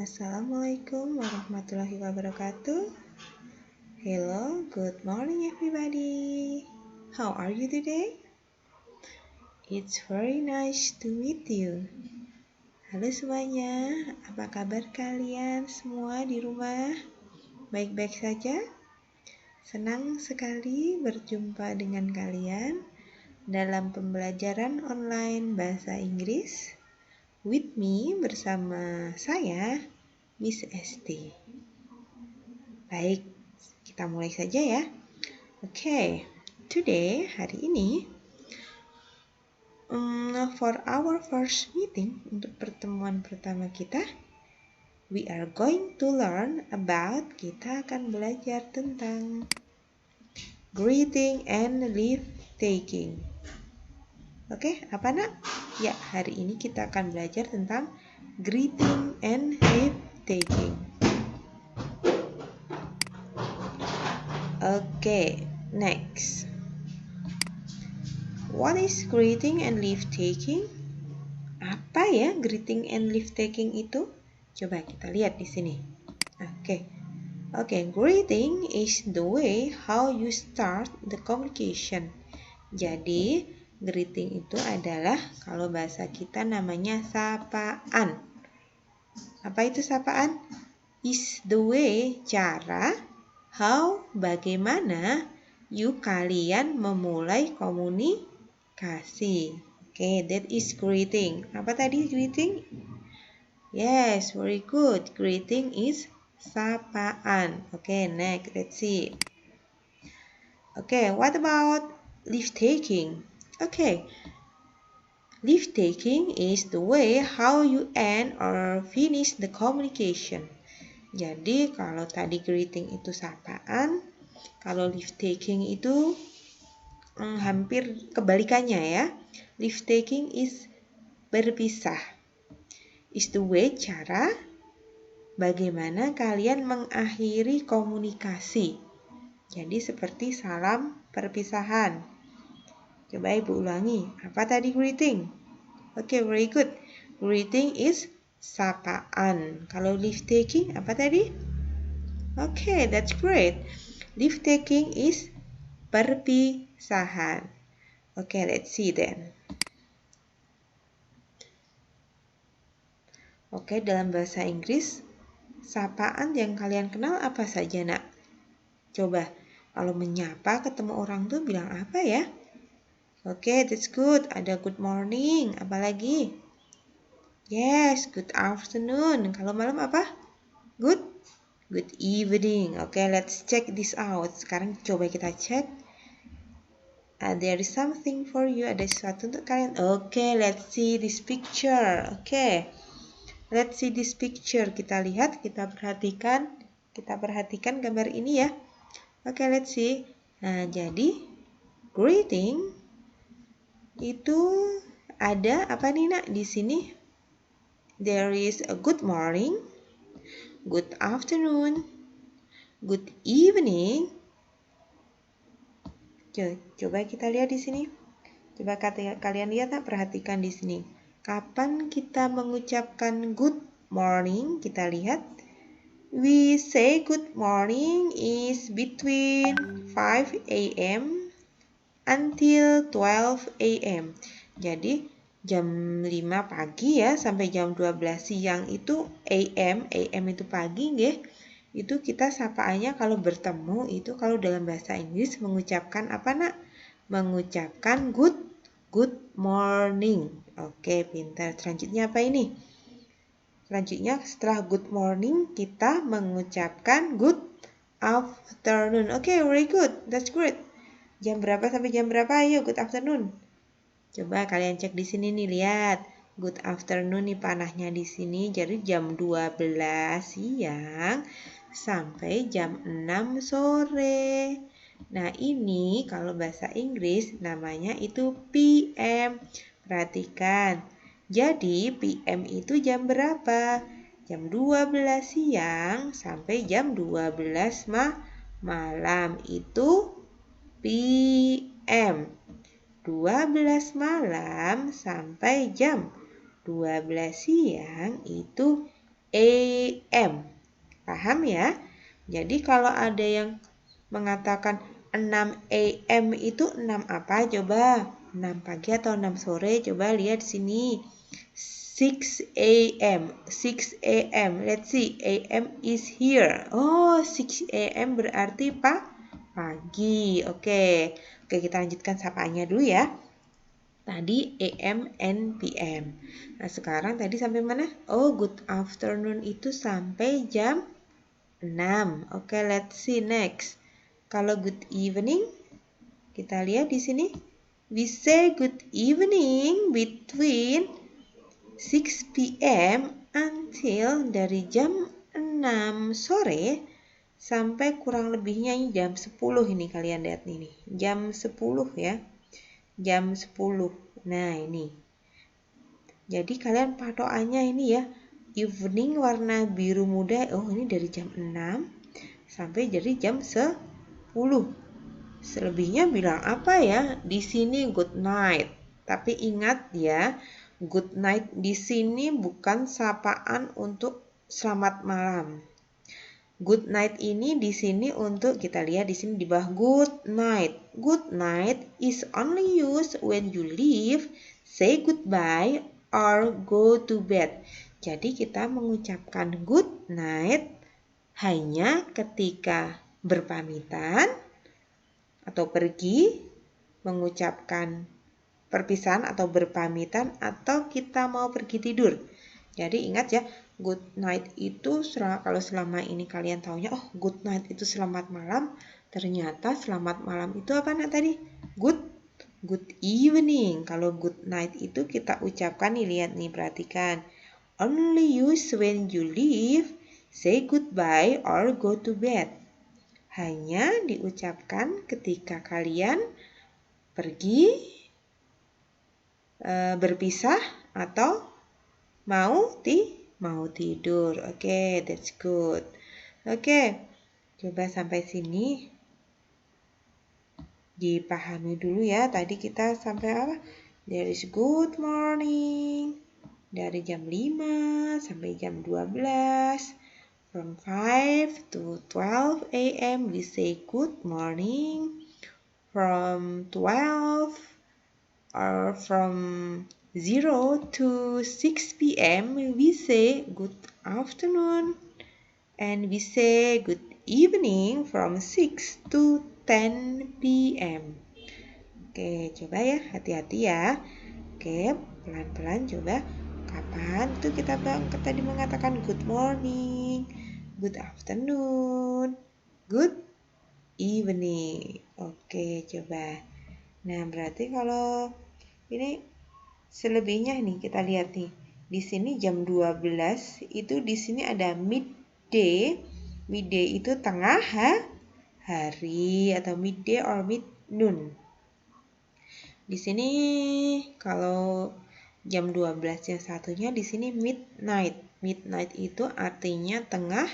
Assalamualaikum warahmatullahi wabarakatuh. Hello, good morning everybody. How are you today? It's very nice to meet you. Halo semuanya, apa kabar kalian semua di rumah? Baik-baik saja? Senang sekali berjumpa dengan kalian dalam pembelajaran online bahasa Inggris with me bersama saya, Miss Esti. Baik, kita mulai saja ya. Oke, today, hari ini, for our first meeting, untuk pertemuan pertama kita, we are going to learn about, kita akan belajar tentang greeting and leave taking. Oke, apa nak? Ya, hari ini kita akan belajar tentang greeting and leave taking. Oke, next. What is greeting and leave taking? Apa ya greeting and leave taking itu? Coba kita lihat di sini. Oke, greeting is the way how you start the communication. Jadi, greeting itu adalah kalau bahasa kita namanya sapaan. Apa itu sapaan? Is the way, cara, how, bagaimana kalian memulai komunikasi. Oke, that is greeting. Apa tadi greeting? Yes, very good. Greeting is sapaan. Oke, next, let's see. Oke, what about leave taking? Oke, leave taking is the way how you end or finish the communication. Jadi, kalau tadi greeting itu sapaan, kalau leave taking itu hampir kebalikannya ya. Leave taking is berpisah. Is the way, cara, bagaimana kalian mengakhiri komunikasi. Jadi seperti salam perpisahan. Coba Ibu ulangi. Apa tadi greeting? Oke, very good. Greeting is sapaan. Kalau leave taking apa tadi? Oke, that's great. Leave taking is perpisahan. Oke, let's see then. Oke, dalam bahasa Inggris, sapaan yang kalian kenal apa saja, nak? Coba, kalau menyapa ketemu orang tuh bilang apa ya? Oke, that's good. Ada good morning, apa lagi? Yes, good afternoon. Kalau malam apa? Good evening. Oke, let's check this out. Sekarang coba kita cek. There is something for you. Ada sesuatu untuk kalian. Oke, let's see this picture. Oke. Let's see this picture. Kita lihat, kita perhatikan gambar ini ya. Oke, let's see. Nah, jadi greeting itu ada apa nih nak di sini? There is a good morning, good afternoon, good evening. Coba kita lihat di sini. Coba kalian lihat nak, perhatikan di sini. Kapan kita mengucapkan good morning? Kita lihat. We say good morning is between 5 a.m. until 12 a.m. Jadi jam 5 pagi ya sampai jam 12 siang itu a.m. itu pagi nggih. Itu kita sapaannya kalau bertemu itu kalau dalam bahasa Inggris mengucapkan apa nak? Mengucapkan good morning. Oke, pintar. Selanjutnya apa ini? Selanjutnya setelah good morning kita mengucapkan good afternoon. Oke, very good. That's great. Jam berapa sampai jam berapa? Ayo, good afternoon. Coba kalian cek di sini nih, lihat. Good afternoon nih panahnya di sini. Jadi jam 12 siang sampai jam 6 sore. Nah, ini kalau bahasa Inggris namanya itu PM. Perhatikan. Jadi, PM itu jam berapa? Jam 12 siang sampai jam 12 malam. Itu PM. 12 malam sampai jam 12 siang itu a.m. Paham ya? Jadi kalau ada yang mengatakan 6 a.m. itu 6 apa? Coba 6 pagi atau 6 sore? Coba lihat sini. 6 a.m. 6 a.m. Let's see. a.m. is here. Oh, 6 a.m. berarti pagi. Oke, kita lanjutkan sapaannya dulu ya. Tadi AM and PM. Nah, sekarang tadi sampai mana? Oh, good afternoon itu sampai jam 6. Oke, let's see next. Kalau good evening, kita lihat di sini. We say good evening between 6 p.m. until dari jam 6 sore sampai kurang lebihnya jam 10 ini kalian lihat ini. Jam 10 ya. Jam 10. Nah, ini. Jadi kalian patokannya ini ya. Evening warna biru muda. Oh, ini dari jam 6 sampai jadi jam 10. Selebihnya bilang apa ya? Di sini good night. Tapi ingat ya, good night di sini bukan sapaan untuk selamat malam. Good night ini di sini untuk kita lihat di sini di bawah good night. Good night is only used when you leave, say goodbye, or go to bed. Jadi kita mengucapkan good night hanya ketika berpamitan atau pergi, mengucapkan perpisahan atau berpamitan, atau kita mau pergi tidur. Jadi ingat ya, good night itu kalau selama ini kalian taunya, oh good night itu selamat malam. Ternyata selamat malam itu apa tadi? Good evening. Kalau good night itu kita ucapkan nih, lihat nih, perhatikan. Only use when you leave, say goodbye or go to bed. Hanya diucapkan ketika kalian pergi, berpisah, atau mau tidur. Oke, that's good. Oke, coba sampai sini dipahami dulu ya. Tadi kita sampai apa? There is good morning. Dari jam 5 sampai jam 12. From 5 to 12 a.m. we say good morning. From 12 or from 0 to 6 p.m. we say good afternoon, and we say good evening from 6 to 10 p.m. Oke, coba ya, hati-hati ya. Oke, pelan-pelan coba. Kapan itu kita tadi mengatakan good morning, good afternoon, good evening. Oke, coba. Nah, berarti kalau ini selebihnya nih kita lihat nih. Di sini jam 12 itu di sini ada midday. Midday itu tengah hari atau midday or mid-noon. Di sini kalau jam 12 yang satunya di sini midnight. Midnight itu artinya tengah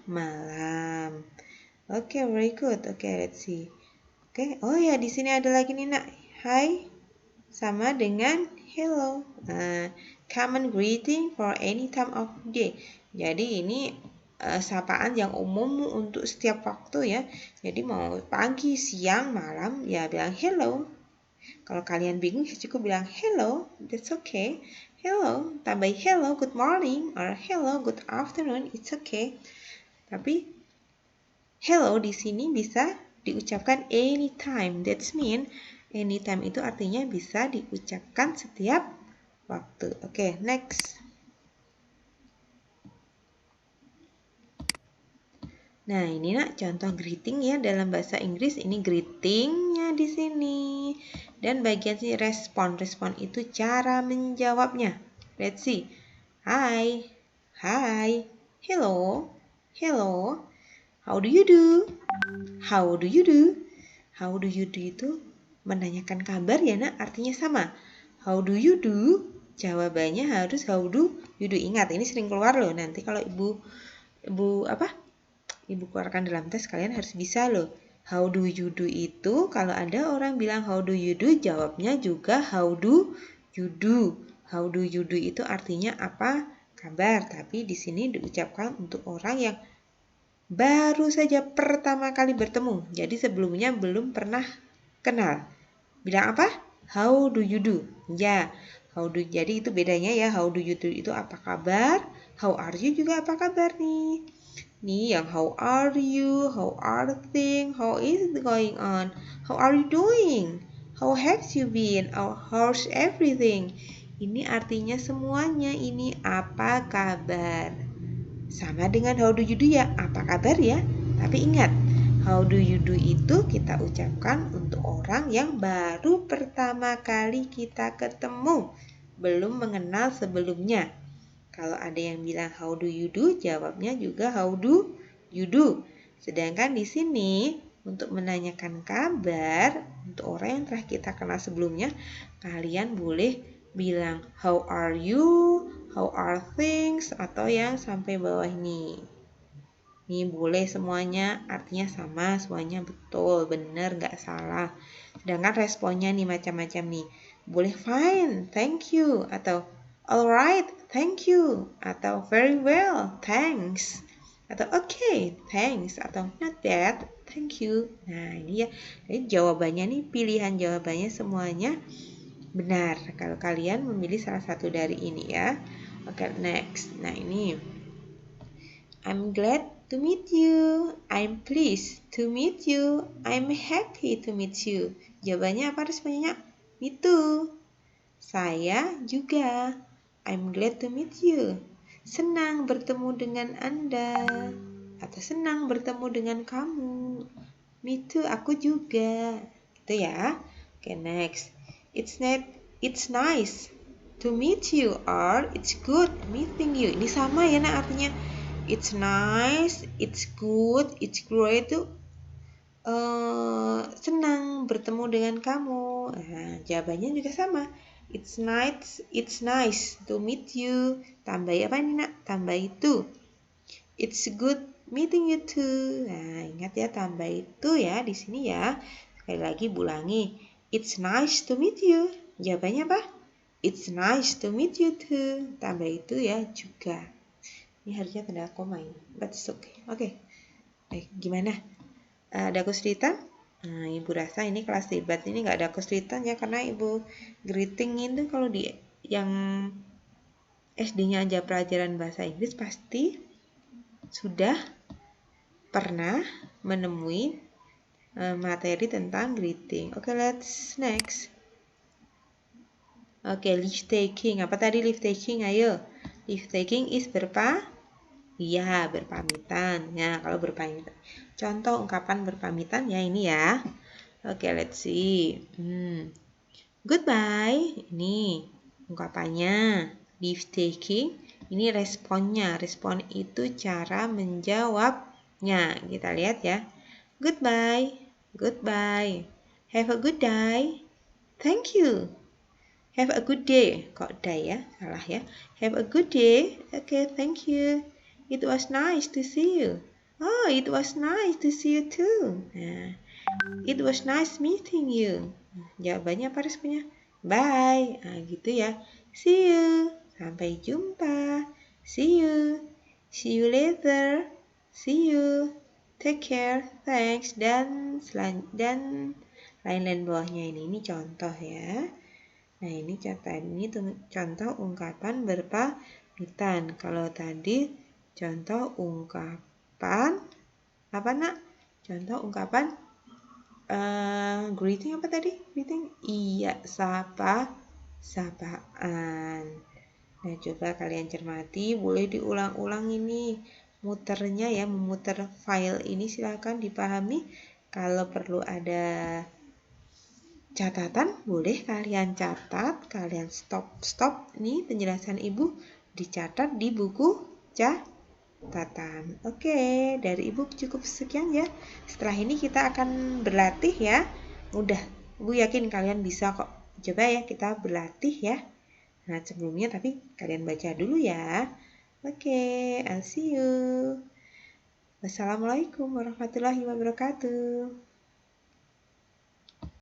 malam. Oke, very good. Oke, let's see. Oke, oh ya di sini ada lagi nih nak. Hi. Sama dengan hello. Common greeting for any time of day. Jadi ini sapaan yang umum untuk setiap waktu ya. Jadi mau pagi, siang, malam ya bilang hello. Kalau kalian bingung ya cukup bilang hello, that's okay. Hello, tambah hello, good morning, or hello, good afternoon, it's okay. Tapi hello di sini bisa diucapkan anytime. That's mean anytime itu artinya bisa diucapkan setiap waktu. Oke, next. Nah, ini nak contoh greeting ya dalam bahasa Inggris. Ini greetingnya di sini. Dan bagian sini respon. Respon itu cara menjawabnya. Let's see. Hi. Hi. Hello. Hello. How do you do? How do you do? How do you do itu menanyakan kabar ya nak, artinya sama. How do you do? Jawabannya harus how do you do. Ingat, ini sering keluar loh. Nanti kalau ibu keluarkan dalam tes, kalian harus bisa loh. How do you do itu kalau ada orang bilang how do you do, jawabnya juga how do you do. How do you do itu artinya apa? kabar, tapi di sini diucapkan untuk orang yang baru saja pertama kali bertemu. Jadi sebelumnya belum pernah kenal. Bilang apa? How do you do? Ya, jadi itu bedanya ya. How do you do itu apa kabar? How are you juga apa kabar nih? Nih yang how are you? How are things? How is it going on? How are you doing? How have you been? How's everything? Ini artinya semuanya ini apa kabar? Sama dengan how do you do ya, apa kabar ya? Tapi ingat, how do you do itu kita ucapkan untuk orang yang baru pertama kali kita ketemu, belum mengenal sebelumnya. Kalau ada yang bilang how do you do, jawabnya juga how do you do. Sedangkan di sini untuk menanyakan kabar untuk orang yang telah kita kenal sebelumnya, kalian boleh bilang how are you, how are things, atau yang sampai bawah ini. Ini boleh semuanya, artinya sama, semuanya betul, benar, nggak salah. Sedangkan responnya nih macam-macam nih. Boleh fine, thank you, atau alright, thank you, atau very well, thanks, atau okay, thanks, atau not bad, thank you. Nah ini ya, jadi jawabannya nih, pilihan jawabannya semuanya benar kalau kalian memilih salah satu dari ini ya. Oke, next. Nah ini, I'm glad to meet you. I'm pleased to meet you. I'm happy to meet you. Jawabannya apa responnya? Me too. Saya juga. I'm glad to meet you. Senang bertemu dengan Anda. Atau senang bertemu dengan kamu. Me too, aku juga. Gitu ya. Oke, next. It's nice to meet you, or it's good meeting you. Ini sama ya nak artinya. It's nice, it's good, it's great itu senang bertemu dengan kamu. Nah, jawabannya juga sama. It's nice to meet you. Tambah apa ini nak? Tambah itu. It's good meeting you too. Nah, ingat ya tambah itu ya di sini ya. Sekali lagi ulangi. It's nice to meet you. Jawabannya apa? It's nice to meet you too. Tambah itu ya juga. Ini harusnya tanda koma ini. But it's okay. Oke. Gimana? Ada kesulitan? Nah, Ibu rasa ini kelas debat ini nggak ada kesulitan ya. Karena Ibu greeting itu kalau di yang SD-nya aja pelajaran bahasa Inggris pasti sudah pernah menemui materi tentang greeting. Oke, let's next. Oke, leave taking. Apa tadi leave taking? Ayo. Leave taking is iya, berpamitan. Nah, kalau berpamitan. Contoh ungkapan berpamitan ya ini ya. Oke, let's see. Goodbye. Ini ungkapannya. Leave taking. Ini responnya. Respon itu cara menjawabnya. Kita lihat ya. Goodbye. Goodbye. Have a good day. Thank you. Have a good day. Kok day ya? Salah ya. Have a good day. Okay, thank you. It was nice to see you. Oh, it was nice to see you too. Nah, it was nice meeting you. Jawabannya apa responnya? Bye. Nah, gitu ya. See you. Sampai jumpa. See you. See you later. See you. Take care. Thanks. Dan lain-lain bawahnya ini contoh ya. Nah, ini contoh ungkapan berpamitan. Kalau tadi contoh ungkapan apa nak? Contoh ungkapan greeting apa tadi? Greeting? Iya, sapaan. Nah, coba kalian cermati, boleh diulang-ulang ini muternya ya, memutar file ini silakan dipahami. Kalau perlu ada catatan, boleh kalian catat, kalian stop nih penjelasan Ibu dicatat di buku catatan. Oke, dari Ibu cukup sekian ya. Setelah ini kita akan berlatih ya. Mudah, Ibu yakin kalian bisa kok. Coba ya kita berlatih ya. Nah, sebelumnya tapi kalian baca dulu ya. Oke, I'll see you. Wassalamualaikum warahmatullahi wabarakatuh.